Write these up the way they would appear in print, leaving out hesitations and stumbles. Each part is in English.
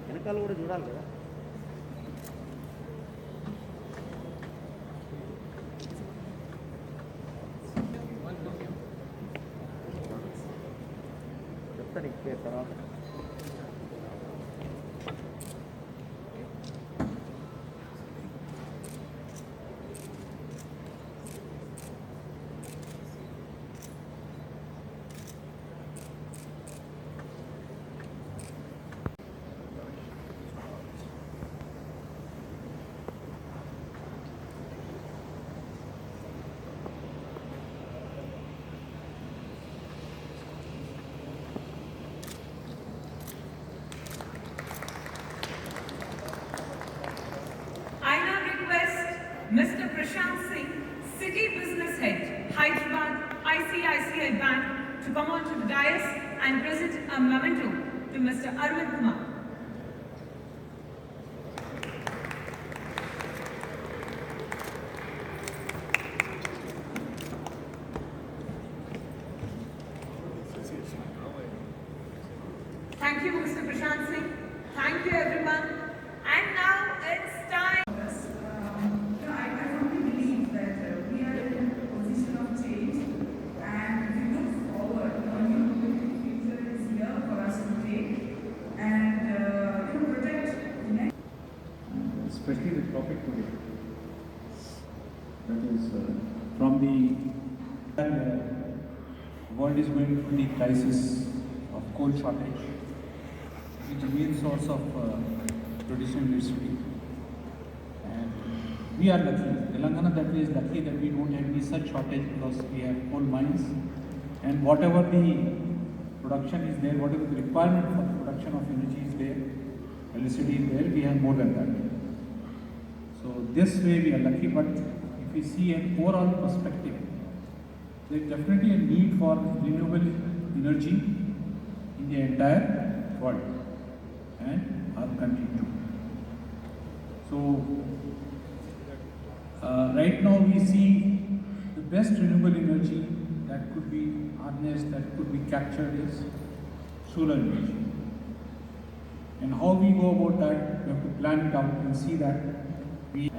వెనకాల కూడా చూడాలి కదా. చెప్తాను ఇంకే తర్వాత. Mr. Prashant Singh, City Business Head, Hyderabad, ICICI Bank, to come on to the dais and present a memento to Mr. Arvind Kumar. Thank you, Mr. Prashant Singh. Thank you, everyone. And now it's time. Especially the topic today, that is from the world is going through the crisis of coal shortage, which is the main source of producing electricity. And we are lucky, Telangana that way is lucky that we don't have any such shortage because we have coal mines, and whatever the production is there, whatever the requirement for the production of energy is there, electricity is there, we have more than that. So this way we are lucky, but if we see an overall perspective, there is definitely a need for renewable energy in the entire world and our country too. So right now we see the best renewable energy that could be harnessed, that could be captured is solar energy. And how we go about that, we have to plan it out and see that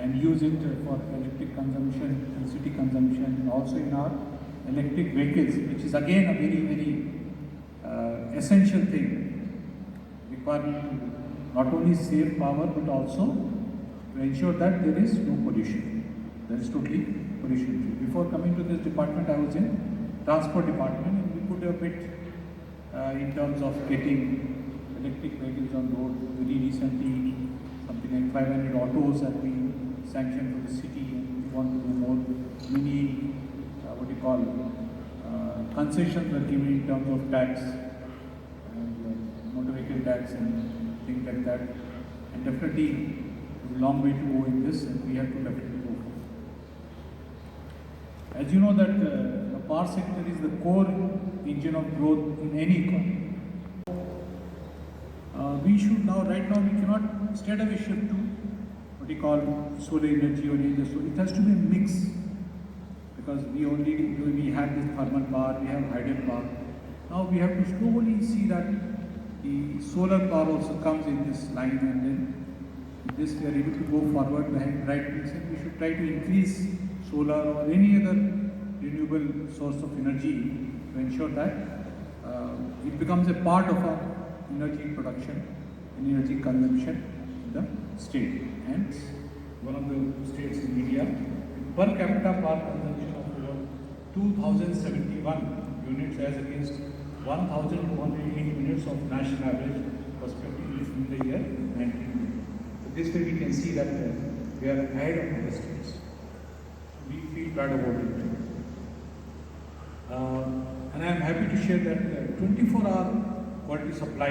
and use it for electric consumption, electricity consumption, and also in our electric vehicles, which is again a very, very essential thing, requiring to not only save power but also to ensure that there is no pollution. That is totally pollution free. Before coming to this department, I was in transport department, and we put a bit in terms of getting electric vehicles on road. Very recently, something like 500 autos have been sanctioned for the city, and we want to do more. Many, concessions are given in terms of tax, and motor vehicle tax and things like that. And definitely, there's a long way to go in this, and we have to definitely go for it. As you know that the power sector is the core engine of growth in any economy. We should now, right now, we cannot straight away shift to what we call solar energy or energy. So it has to be a mix, because we have this thermal power, we have hydro power. Now we have to slowly see that the solar power also comes in this line, and then with this we are able to go forward. Right, we should try to increase solar or any other renewable source of energy to ensure that it becomes a part of our energy production and energy consumption in the state and one of the states in India. Per capita power consumption of over 2,071 units as against 1,208 units of national average respectively in the year 19. So this way we can see that we are ahead of the states. We feel proud about it. And I am happy to share that 24-hour quality supply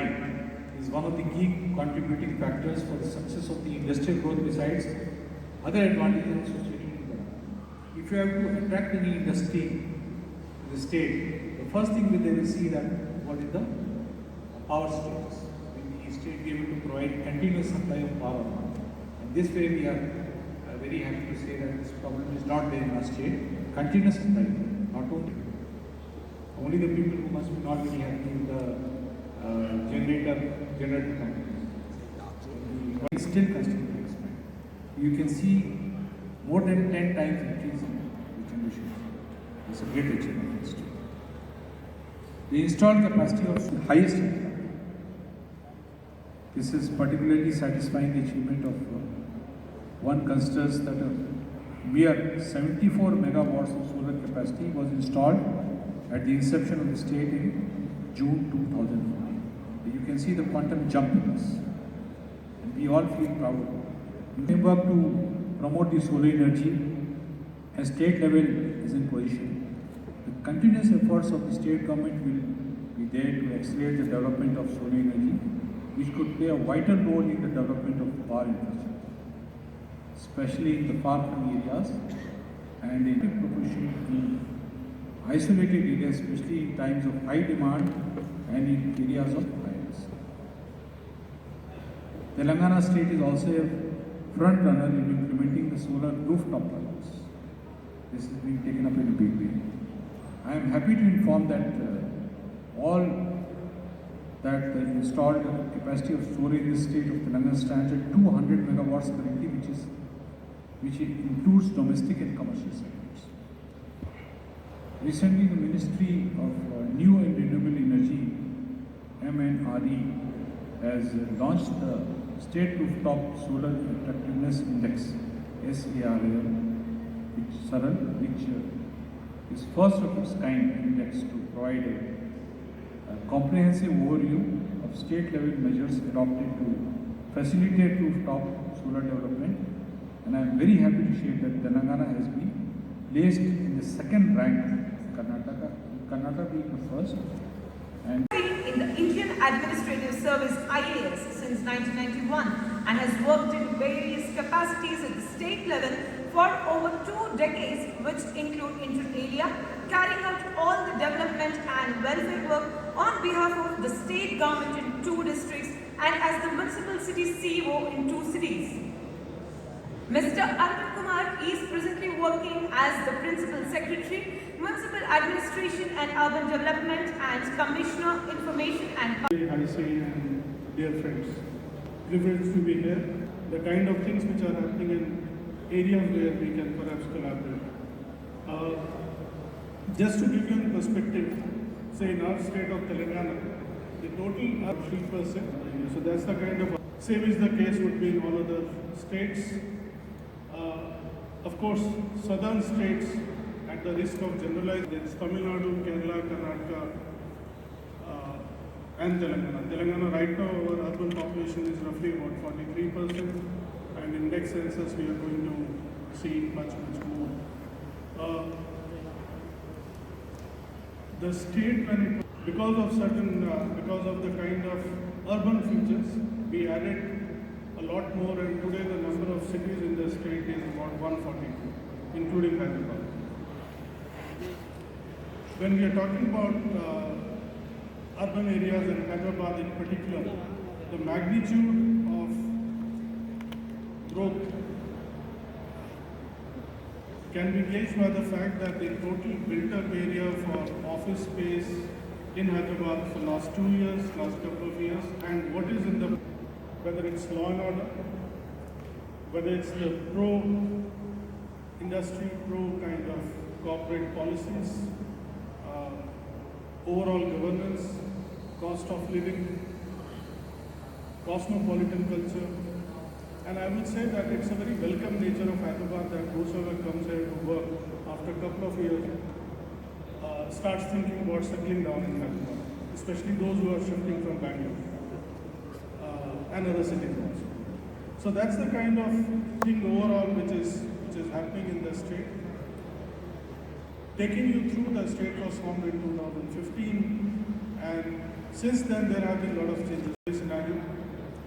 is one of the key contributing factors for the success of the industrial growth besides other advantages associated with that. If you have to attract any industry to the state, the first thing that they will see that what is the power status. Will the state be able to provide continuous supply of power? And this way we are very happy to say that this problem is not there in our state. Continuous supply, not only the people who must be not very happy with the generator companies. But still continuing to expand. You can see more than 10 times increase in the generation. It's a great achievement. The installed capacity of the highest in India. This is particularly satisfying the achievement of one considers that a mere 74 megawatts of solar capacity was installed at the inception of the state in June 2014. You can see the quantum jump in this, and we all feel proud. We work to promote the solar energy at state level is in position. The continuous efforts of the state government will be there to accelerate the development of solar energy, which could play a vital role in the development of power infrastructure, especially in the far-flung areas and in proportion in isolated areas, especially in times of high demand and in areas of high risk. Telangana state is also a front runner in implementing the solar rooftop projects. This is being taken up in a big way. I am happy to inform that all that the installed capacity of solar in the state of Telangana stands at 200 megawatts currently, which includes domestic and commercial segments. Recently, the Ministry of New and Renewable Energy (MNRE) has launched the State Rooftop Solar Attractiveness Index (SARL), which is first of its kind index to provide a comprehensive overview of state-level measures adopted to facilitate rooftop solar development. And I am very happy to share that Telangana has been placed in the second rank, Karnataka being the first. And in the Indian Administrative Service (IAS) since 1991 and has worked in various capacities at the state level for over 2 decades, which include inter alia, carrying out all the development and welfare work on behalf of the state government in 2 districts and as the municipal city CEO in 2 cities. Mr. Arvind Kumar is presently working as the Principal Secretary, Municipal Administration and Urban Development and Commissioner Information and and dear friends, privileged to be here. The kind of things which are happening in areas where we can perhaps collaborate. Just to give you a perspective, say in our state of Telangana, the total are 3%. So that's the kind of same is the case would be in all other states. Of course, southern states at the risk of generalizing, there is Tamil Nadu, Kerala, Karnataka, and Telangana. Telangana right now our urban population is roughly about 43%, and in next census we are going to see much more. The state, because of the kind of urban features, we added a lot more, and today the number of cities in the state is about 142, including Hyderabad. When we are talking about urban areas and Hyderabad in particular, the magnitude of growth can be gauged by the fact that the total built-up area for office space in Hyderabad for last 2 years, last couple of years, and what is in the, whether it's law and order, whether it's the pro-industry, pro-kind of corporate policies, overall governance, cost of living, cosmopolitan culture, and I would say that it's a very welcome nature of Hyderabad that whosoever comes here to work after a couple of years starts thinking about settling down in Hyderabad, especially those who are shifting from Bangalore and other cities also. So that's the kind of thing overall which is happening in the state. Taking you through, the state was formed in 2015, and since then there have been a lot of changes in the scenario.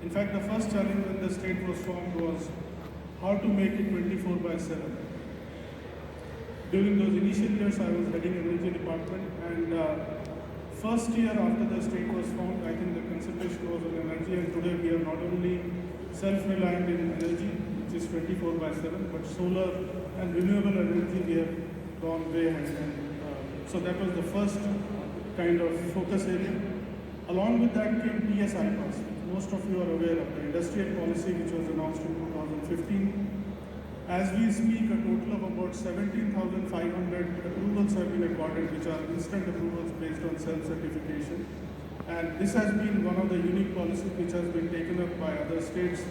In fact, the first challenge when the state was formed was how to make it 24/7. During those initial years, I was heading energy department, and first year after the state was formed, I think the concentration was on energy, and today we are not only self-reliant in energy, which is 24/7, but solar and renewable energy we have gone way ahead. And so that was the first kind of focus area. Along with that came PSI pass. Most of you are aware of the industrial policy which was announced in 2015. As we speak, a total of about 17,500 approvals have been accorded, which are instant approvals based on self-certification. And this has been one of the unique policies which has been taken up by other states.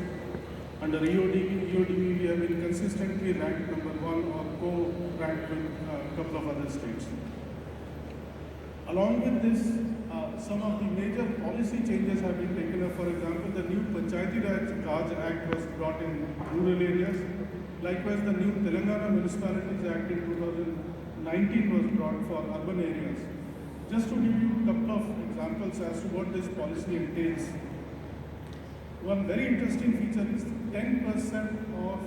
Under EODB, we have been consistently ranked number 1 or co-ranked with a couple of other states. Along with this, some of the major policy changes have been taken up. For example, the new Panchayati Raj Act was brought in rural areas. Likewise, the new Telangana Municipalities Act in 2019 was brought for urban areas. Just to give you a couple of examples as to what this policy entails, one very interesting feature is 10% of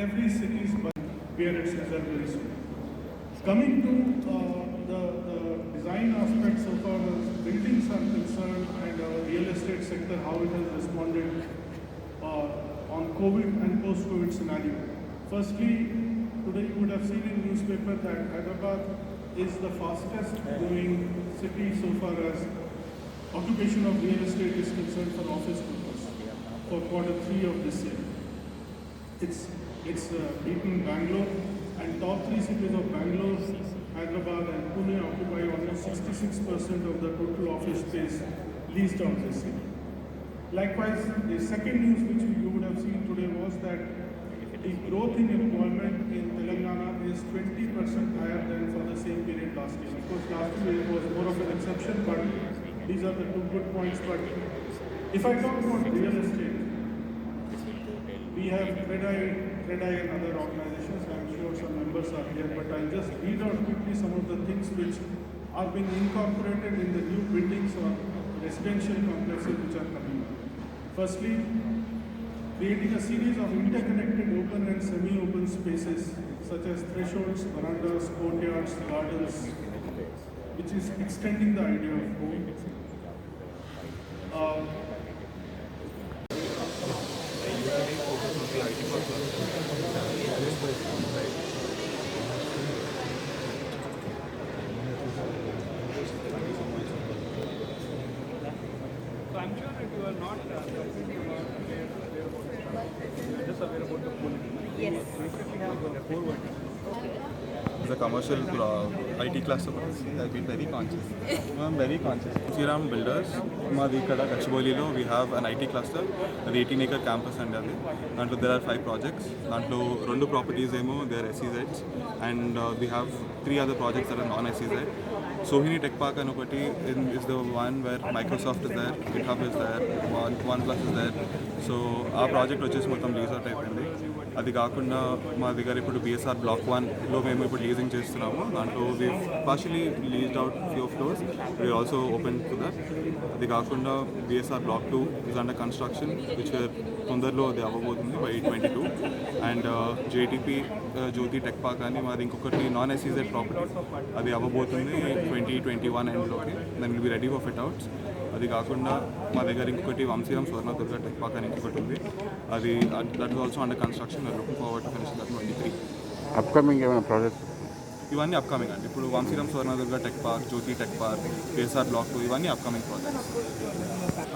every city's budget bear its result very soon. Coming to the design aspect so far as buildings are concerned and our real estate sector, how it has responded on COVID and post-COVID scenario. Firstly, today you would have seen in newspaper that Hyderabad is the fastest growing city so far as occupation of real estate is concerned for office purpose for Q3 of this year. It's beaten Bangalore, and top 3 cities of Bangalore, Hyderabad and Pune occupy almost 66% of the total office space leased out this year. Likewise, the second news which you would have seen today was that the growth in employment in Telangana is 20% higher than for the same period last year. Of course, last year it was more of an exception, but these are the 2 good points. But if I talk about real estate, we have Red Eye and other organizations. I'm sure some members are here, but I'll just read out quickly some of the things which are being incorporated in the new buildings or residential complexes which are coming up. Firstly, creating a series of interconnected open and semi-open spaces such as thresholds, verandas, courtyards, gardens, which is extending the idea of home. So I'm sure that you are not completely aware just aware about the quality. Yes. As a commercial IT cluster, I've been very conscious. I'm very conscious. Sriram Builders, Madi Kada Kachiboliలో we have an IT cluster, an 18-acre campus and and there are 5 projects. Dantlo 2 properties they are SEZs, and we have 3 other projects that are non-SEZ. Sohini Tech Park and Opati is the one where Microsoft is there, GitHub is there, OnePlus is there. So our project వచ్చేసి మొత్తం lease out అయిపోయింది. అది కాకుండా మా దగ్గర ఇప్పుడు BSR Block 1లో మేము ఇప్పుడు లీజింగ్ చేస్తున్నాము. దాంట్లో we partially leased out few floors, we also open to that. అది కాకుండా BSR Block 2 is under construction which తొందరలో అది అవ్వబోతుంది by 22. And JTP Jyothi tech park అని మాది ఇంకొకటి నాన్ SEZ ప్రాపర్టీ, అది అవ్వబోతుంది 2021 ఎండ్లోకి. Then will be ready for fit outs. అది కాకుండా మా దగ్గర ఇంకొకటి వంశీరామ్ స్వర్ణదుర్గ టెక్ పార్క్ అని ఇంకొకటి ఉంది, అది that is also under construction. Looking forward to finish that 23. Upcoming ఏమైనా ప్రాజెక్ట్? ఇవన్నీ అప్కమింగ్ అండి. ఇప్పుడు వంశీరామ్ స్వర్ణదుర్గ టెక్ పార్క్, జ్యోతి టెక్ పార్క్, BSR Block 2 ఇవన్నీ అప్కమింగ్ ప్రాజెక్ట్స్.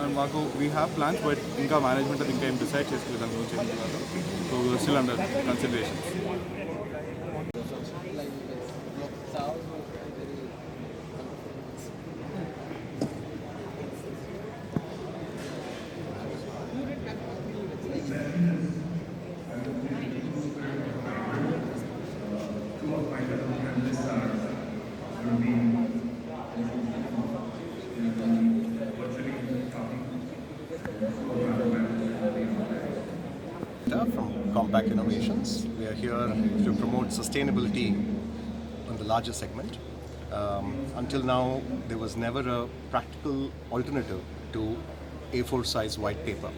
అండ్ మాకు వీ హ్యావ్ ప్లాన్స్, బట్ ఇంకా మేనేజ్మెంట్ అది ఇంకా ఏం డిసైడ్ చేసుకోలేదు దాని గురించి ఏం కాదు. So still under considerations. Mehta from Compact Innovations. We are here to promote sustainability on the larger segment. Until now, there was never a practical alternative to A4 size white paper.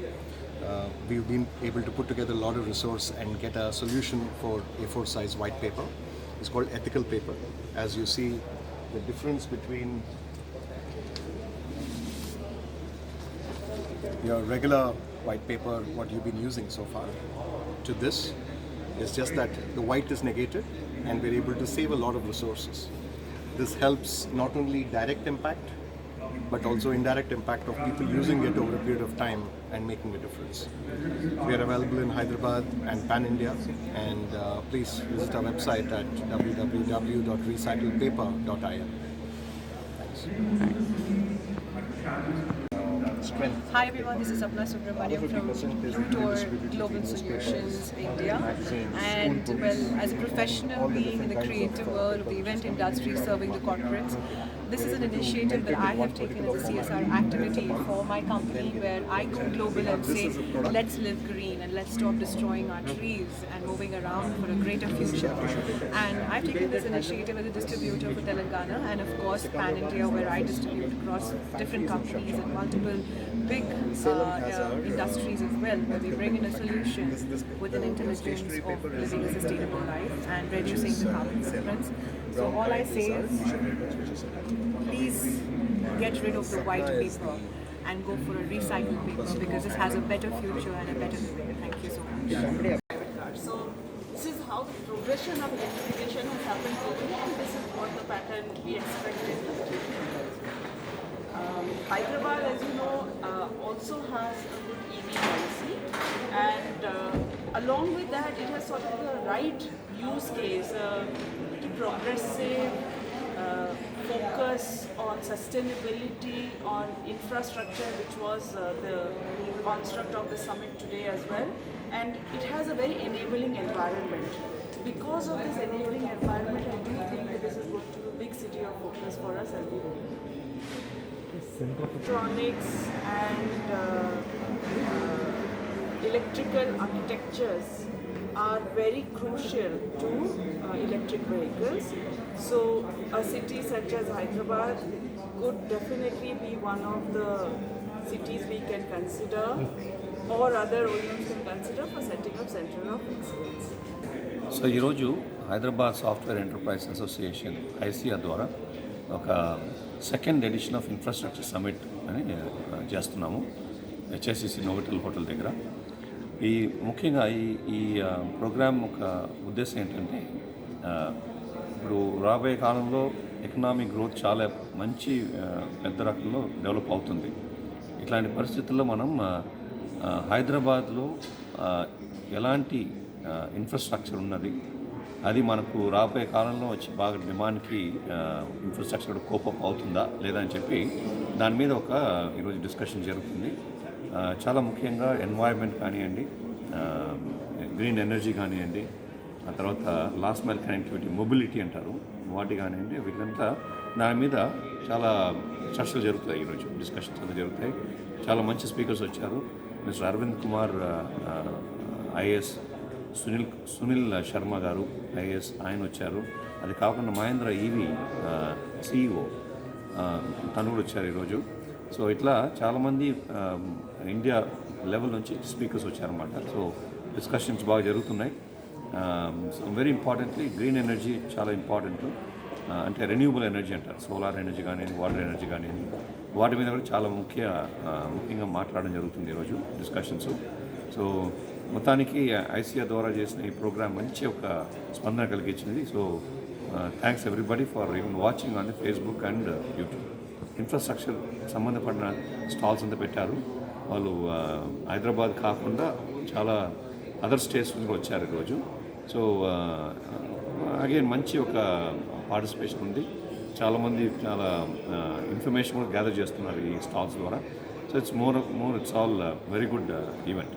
We've been able to put together a lot of resource and get a solution for A4 size white paper. It's called ethical paper. As you see, the difference between your regular white paper, what you've been using so far, to this is just that the white is negated and we're able to save a lot of resources. This helps not only direct impact but also indirect impact of people using it over a period of time and making a difference. We are available in Hyderabad and pan-India, and please visit our website at www.recycledpaper.in. Thanks. Hi everyone, this is Sapna Subramaniam from Bluetour Global Solutions India, and well, as a professional being in the creative world of the event industry serving the corporates, this is an initiative that I have taken as a CSR activity for my company, where I go global and say let's live green and let's stop destroying our trees and moving around for a greater future. And I've taken this initiative as a distributor for Telangana and of course Pan India, where I distribute across different companies and multiple big industries as well, where we bring in a solution with an intelligence of living a sustainable life and reducing the carbon footprints. So all I say is, please get rid of the white paper and go for a recycled paper, because this has a better future and a better living. Thank you so much. So this is how the progression of electrification has happened globally, and this is what the pattern we expected. Hyderabad, as you know, also has a good EV policy, and along with that, it has sort of the right use case, progressive focus on sustainability, on infrastructure, which was the construct of the summit today as well, and it has a very enabling environment. Because of this enabling environment, I do think that this is going to be a big city of focus for us as we go. Electronics and electrical architectures are very crucial to electric vehicles. So a city such as Hyderabad could definitely be one of the cities we can consider, or other OEMs can consider, for setting up Center of Excellence. So ఈరోజు Hyderabad software enterprise association ఐసిఆ ద్వారా ఒక second edition of infrastructure summit అని చేస్తున్నాము HSCC Novotel hotel దగ్గర. ఈ ముఖ్యంగా ఈ ప్రోగ్రామ్ ఒక ఉద్దేశం ఏంటంటే, ఇప్పుడు రాబోయే కాలంలో ఎకనామిక్ గ్రోత్ చాలా మంచి పెద్ద రకంలో డెవలప్ అవుతుంది. ఇట్లాంటి పరిస్థితుల్లో మనం హైదరాబాద్లో ఎలాంటి ఇన్ఫ్రాస్ట్రక్చర్ ఉన్నది, అది మనకు రాబోయే కాలంలో వచ్చి బాగా డిమాండ్కి ఇన్ఫ్రాస్ట్రక్చర్ కోపప్ అవుతుందా లేదా అని చెప్పి దాని మీద ఒక ఈరోజు డిస్కషన్ జరుగుతుంది. చాలా ముఖ్యంగా ఎన్వైర్న్మెంట్ కానివ్వండి, గ్రీన్ ఎనర్జీ కానివ్వండి, ఆ తర్వాత లాస్ట్ మైల్ కనెక్టివిటీ, మొబిలిటీ అంటారు, వాటి కానివ్వండి, వీటికంతా దాని మీద చాలా చర్చలు జరుగుతాయి. ఈరోజు డిస్కషన్స్ అంతా జరుగుతాయి. చాలా మంచి స్పీకర్స్ వచ్చారు. మిస్టర్ అరవింద్ కుమార్ ఐఏఎస్, సునీల్ శర్మ గారు ఐఏఎస్, ఆయన వచ్చారు. అది కాకుండా మహేంద్ర ఈవీ సిఇఓ తను కూడా వచ్చారు ఈరోజు. సో ఇట్లా చాలామంది ఇండియా లెవెల్ నుంచి స్పీకర్స్ వచ్చారన్నమాట. సో డిస్కషన్స్ బాగా జరుగుతున్నాయి. So very importantly green energy చాలా ఇంపార్టెంట్. అంటే రెన్యూబుల్ ఎనర్జీ అంటారు, సోలార్ ఎనర్జీ కానివ్వండి, వాటర్ ఎనర్జీ కానివ్వండి, వాటి మీద కూడా చాలా ముఖ్యంగా మాట్లాడడం జరుగుతుంది ఈరోజు డిస్కషన్స్. సో మొత్తానికి ఐసిఆర్ ద్వారా చేసిన ఈ ప్రోగ్రామ్ మంచి ఒక స్పందన కలిగించింది. So thanks everybody for even watching on the Facebook and YouTube. Infrastructure సంబంధపడిన స్టాల్స్ అంతా పెట్టారు వాళ్ళు. హైదరాబాద్ కాకుండా చాలా అదర్ స్టేట్స్ నుంచి వచ్చారు ఈరోజు. సో అగైన్ మంచి ఒక పార్టిసిపేషన్ ఉంది. చాలామంది చాలా ఇన్ఫర్మేషన్ కూడా గ్యాదర్ చేస్తున్నారు ఈ స్టాల్స్ ద్వారా. So it's all very good event.